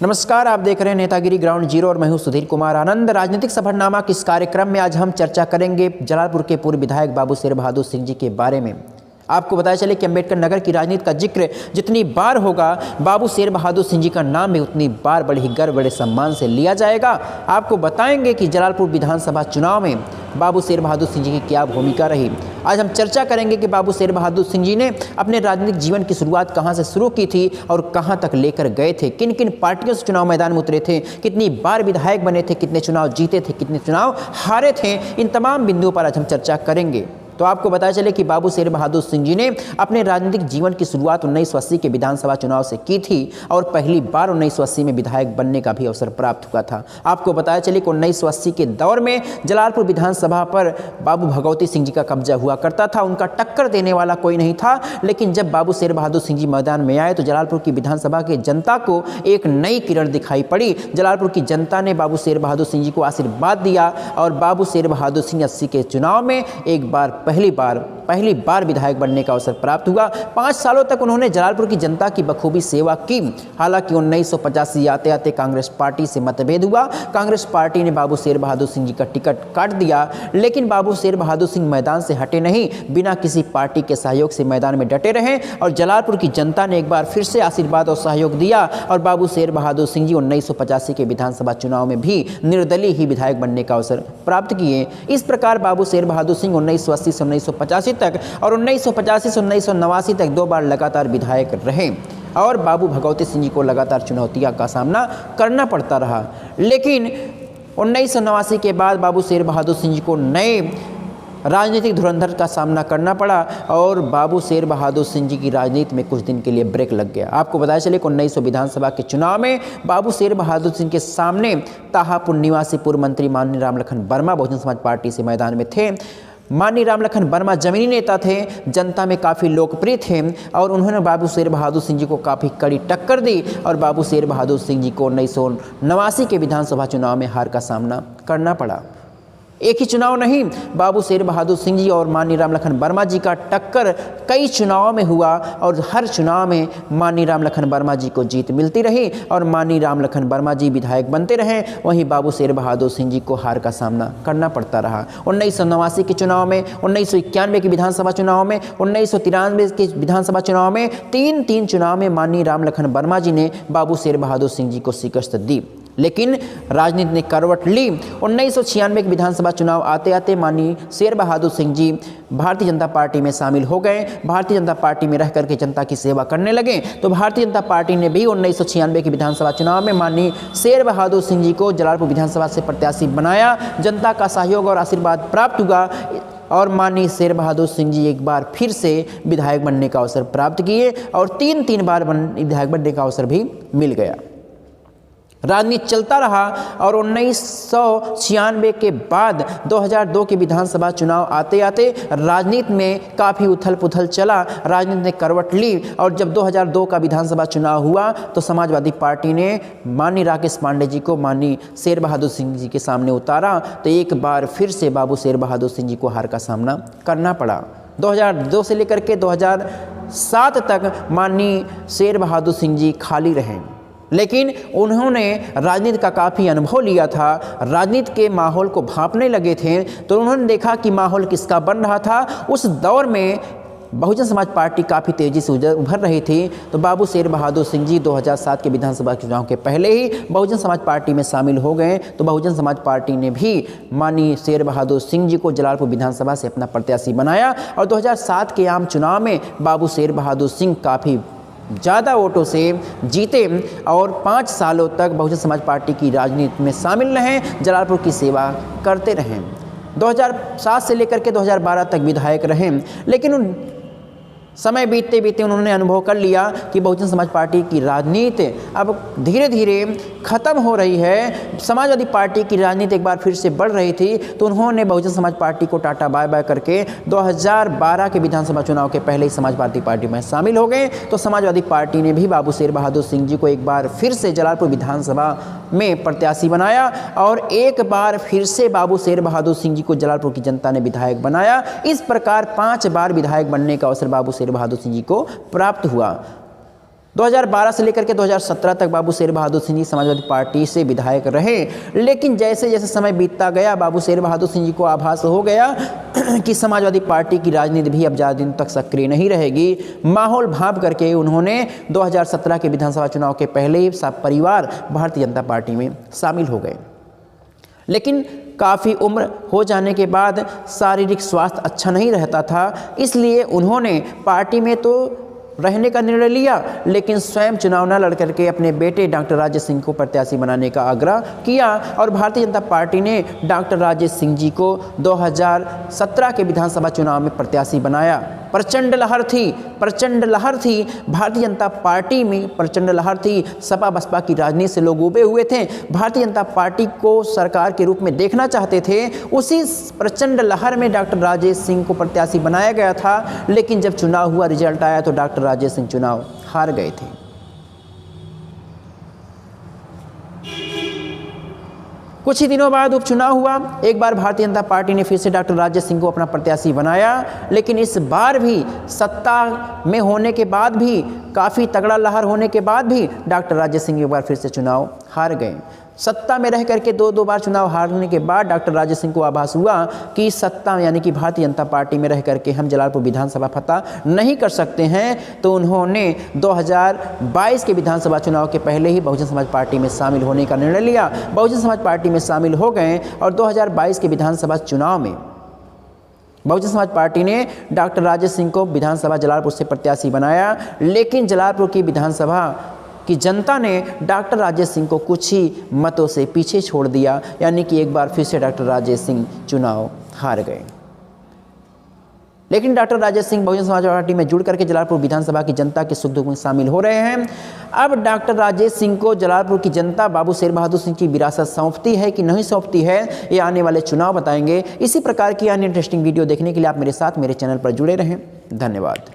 नमस्कार, आप देख रहे हैं नेतागिरी ग्राउंड जीरो और मैं हूं सुधीर कुमार आनंद। राजनीतिक सफरनामा के इस कार्यक्रम में आज हम चर्चा करेंगे जलालपुर के पूर्व विधायक बाबू शेर बहादुर सिंह जी के बारे में। आपको बताया चले कि अम्बेडकर नगर की राजनीति का जिक्र जितनी बार होगा बाबू शेर बहादुर सिंह जी का नाम भी उतनी बार बड़े ही गर्व बड़े सम्मान से लिया जाएगा। आपको बताएंगे कि जलालपुर विधानसभा चुनाव में बाबू शेर बहादुर सिंह जी की क्या भूमिका रही। आज हम चर्चा करेंगे कि बाबू शेर बहादुर सिंह जी ने अपने राजनीतिक जीवन की शुरुआत कहां से शुरू की थी और कहां तक लेकर गए थे, किन किन पार्टियों से चुनाव मैदान में उतरे थे, कितनी बार विधायक बने थे, कितने चुनाव जीते थे, कितने चुनाव हारे थे। इन तमाम बिंदुओं पर आज हम चर्चा करेंगे। तो आपको बताया चले कि बाबू शेर बहादुर सिंह जी ने अपने राजनीतिक जीवन की शुरुआत 1980 के विधानसभा चुनाव से की थी और पहली बार 1980 में विधायक बनने का भी अवसर प्राप्त हुआ था। आपको बताया चले कि 1980 के दौर में जलालपुर विधानसभा पर बाबू भगवती सिंह जी का कब्जा हुआ करता था। उनका टक्कर देने वाला कोई नहीं था, लेकिन जब बाबू शेर बहादुर सिंह जी मैदान में आए तो जलालपुर की विधानसभा के जनता को एक नई किरण दिखाई पड़ी। जलालपुर की जनता ने बाबू शेर बहादुर सिंह जी को आशीर्वाद दिया और बाबू शेर बहादुर सिंह 80 के चुनाव में एक बार पहली बार विधायक बनने का अवसर प्राप्त हुआ। 5 सालों तक उन्होंने जलालपुर की जनता की बखूबी सेवा की। हालांकि 1985 आते आते कांग्रेस पार्टी से मतभेद हुआ। कांग्रेस पार्टी ने बाबू शेर बहादुर सिंह जी का टिकट काट दिया, लेकिन बाबू शेर बहादुर सिंह मैदान से हटे नहीं, बिना किसी पार्टी के सहयोग से मैदान में डटे रहे और जलालपुर की जनता ने एक बार फिर से आशीर्वाद और सहयोग दिया और बाबू शेर बहादुर सिंह जी 1985 के विधानसभा चुनाव में भी निर्दलीय ही विधायक बनने का अवसर प्राप्त किए। इस प्रकार बाबू शेर बहादुर सिंह 1980 से 1985 तक और 1985 से 1989 तक 2 बार लगातार विधायक रहे और बाबू भगवती सिंह जी को लगातार चुनौतियों का सामना करना पड़ता रहा। लेकिन 1989 के बाद बाबू शेर बहादुर सिंह जी को नए राजनीतिक धुरंधर का सामना करना पड़ा और बाबू शेर बहादुर सिंह जी की राजनीति में कुछ दिन के लिए ब्रेक लग गया। आपको बताया चले कि 1900 विधानसभा के चुनाव में बाबू शेर बहादुर सिंह के सामने ताहापुर निवासी पूर्व मंत्री माननीय रामलखन वर्मा बहुजन समाज पार्टी से मैदान में थे। माननीय रामलखन वर्मा जमीनी नेता थे, जनता में काफ़ी लोकप्रिय थे और उन्होंने बाबू शेर बहादुर सिंह जी को काफ़ी कड़ी टक्कर दी और बाबू शेर बहादुर सिंह जी को 1989 के विधानसभा चुनाव में हार का सामना करना पड़ा। एक ही चुनाव नहीं, बाबू शेर बहादुर सिंह जी और माननीय रामलखन वर्मा जी का टक्कर कई चुनावों में हुआ और हर चुनाव में माननीय रामलखन वर्मा जी को जीत मिलती रही और माननीय रामलखन वर्मा जी विधायक बनते रहे। वहीं बाबू शेर बहादुर सिंह जी को हार का सामना करना पड़ता रहा। 1989 के चुनाव में, 1991 के विधानसभा चुनाव में, 1993 के विधानसभा चुनाव में, तीन चुनाव में माननीय रामलखन वर्मा जी ने बाबू शेर बहादुर सिंह जी को शिकस्त दी। लेकिन राजनीति ने करवट ली। 1996 के विधानसभा चुनाव आते आते माननीय शेर बहादुर सिंह जी भारतीय जनता पार्टी में शामिल हो गए। भारतीय जनता पार्टी में रह करके जनता की सेवा करने लगे तो भारतीय जनता पार्टी ने भी 1996 के विधानसभा चुनाव में माननीय शेर बहादुर सिंह जी को जलालपुर विधानसभा से प्रत्याशी बनाया। जनता का सहयोग और आशीर्वाद प्राप्त हुआ और माननीय शेर बहादुर सिंह जी एक बार फिर से विधायक बनने का अवसर प्राप्त किए और तीन बार विधायक बनने का अवसर भी मिल गया। राजनीति चलता रहा और 1996 के बाद 2002 के विधानसभा चुनाव आते आते राजनीति में काफ़ी उथल पुथल चला। राजनीति ने करवट ली और जब 2002 का विधानसभा चुनाव हुआ तो समाजवादी पार्टी ने माननीय राकेश पांडे जी को माननीय शेर बहादुर सिंह जी के सामने उतारा तो एक बार फिर से बाबू शेर बहादुर सिंह जी को हार का सामना करना पड़ा। 2002 से लेकर के 2007 तक माननीय शेर बहादुर सिंह जी खाली रहे, लेकिन उन्होंने राजनीति का काफ़ी अनुभव लिया था, राजनीति के माहौल को भांपने लगे थे तो उन्होंने देखा कि माहौल किसका बन रहा था। उस दौर में बहुजन समाज पार्टी काफ़ी तेज़ी से उभर रही थी तो बाबू शेर बहादुर सिंह जी 2007 के विधानसभा चुनाव के पहले ही बहुजन समाज पार्टी में शामिल हो गए तो बहुजन समाज पार्टी ने भी माननीय शेर बहादुर सिंह जी को जलालपुर विधानसभा से अपना प्रत्याशी बनाया और 2007 के आम चुनाव में बाबू शेर बहादुर सिंह काफ़ी ज़्यादा वोटों से जीते और 5 सालों तक बहुजन समाज पार्टी की राजनीति में शामिल रहे, जलालपुर की सेवा करते रहे। 2007 से लेकर के 2012 तक विधायक रहे, लेकिन उन समय बीतते बीतते उन्होंने अनुभव कर लिया कि बहुजन समाज पार्टी की राजनीति अब धीरे धीरे ख़त्म हो रही है। समाजवादी पार्टी की राजनीति एक बार फिर से बढ़ रही थी तो उन्होंने बहुजन समाज पार्टी को टाटा बाय बाय करके 2012 के विधानसभा चुनाव के पहले ही समाजवादी पार्टी में शामिल हो गए। तो समाजवादी पार्टी ने भी बाबू शेर बहादुर सिंह जी को एक बार फिर से जलालपुर विधानसभा में प्रत्याशी बनाया और एक बार फिर से बाबू शेर बहादुर सिंह जी को जलालपुर की जनता ने विधायक बनाया। इस प्रकार 5 बार विधायक बनने का अवसर बाबू शेर बहादुर सिंह जी को प्राप्त हुआ। 2012 से लेकर के 2017 तक बाबू शेर बहादुर सिंह जी समाजवादी पार्टी से विधायक रहे, लेकिन जैसे जैसे समय बीतता गया बाबू शेर बहादुर सिंह जी को आभास हो गया कि समाजवादी पार्टी की राजनीति भी अब ज़्यादा दिन तक सक्रिय नहीं रहेगी। माहौल भांप करके उन्होंने 2017 के विधानसभा चुनाव के पहले ही सब परिवार भारतीय जनता पार्टी में शामिल हो गए। लेकिन काफ़ी उम्र हो जाने के बाद शारीरिक स्वास्थ्य अच्छा नहीं रहता था, इसलिए उन्होंने पार्टी में तो रहने का निर्णय लिया, लेकिन स्वयं चुनाव न लड़ करके अपने बेटे डॉक्टर राजेश सिंह को प्रत्याशी बनाने का आग्रह किया और भारतीय जनता पार्टी ने डॉक्टर राजेश सिंह जी को 2017 के विधानसभा चुनाव में प्रत्याशी बनाया। प्रचंड लहर थी भारतीय जनता पार्टी में, प्रचंड लहर थी। सपा बसपा की राजनीति से लोग उबे हुए थे, भारतीय जनता पार्टी को सरकार के रूप में देखना चाहते थे। उसी प्रचंड लहर में डॉक्टर राजेश सिंह को प्रत्याशी बनाया गया था, लेकिन जब चुनाव हुआ, रिजल्ट आया तो डॉक्टर राजेश सिंह चुनाव हार गए थे। कुछ ही दिनों बाद उपचुनाव हुआ, एक बार भारतीय जनता पार्टी ने फिर से डॉक्टर राजेश सिंह को अपना प्रत्याशी बनाया, लेकिन इस बार भी सत्ता में होने के बाद भी, काफ़ी तगड़ा लहर होने के बाद भी डॉक्टर राजेश सिंह एक बार फिर से चुनाव हार गए। सत्ता में रह करके दो बार चुनाव हारने के बाद डॉक्टर राजेश सिंह को आभास हुआ कि सत्ता यानी कि भारतीय जनता पार्टी में रह करके हम जलालपुर विधानसभा फतह नहीं कर सकते हैं, तो उन्होंने 2022 के विधानसभा चुनाव के पहले ही बहुजन समाज पार्टी में शामिल होने का निर्णय लिया। बहुजन समाज पार्टी में शामिल हो गए और 2022 के विधानसभा चुनाव में बहुजन समाज पार्टी ने डॉक्टर राजेश सिंह को विधानसभा जलालपुर से प्रत्याशी बनाया, लेकिन जलालपुर की विधानसभा कि जनता ने डॉक्टर राजेश सिंह को कुछ ही मतों से पीछे छोड़ दिया, यानी कि एक बार फिर से डॉक्टर राजेश सिंह चुनाव हार गए। लेकिन डॉक्टर राजेश सिंह बहुजन समाज पार्टी में जुड़ करके जलालपुर विधानसभा की जनता के सुख दुख में शामिल हो रहे हैं। अब डॉक्टर राजेश सिंह को जलालपुर की जनता बाबू शेर बहादुर सिंह की विरासत सौंपती है कि नहीं सौंपती है, ये आने वाले चुनाव बताएंगे। इसी प्रकार की अन्य इंटरेस्टिंग वीडियो देखने के लिए आप मेरे साथ मेरे चैनल पर जुड़े रहें। धन्यवाद।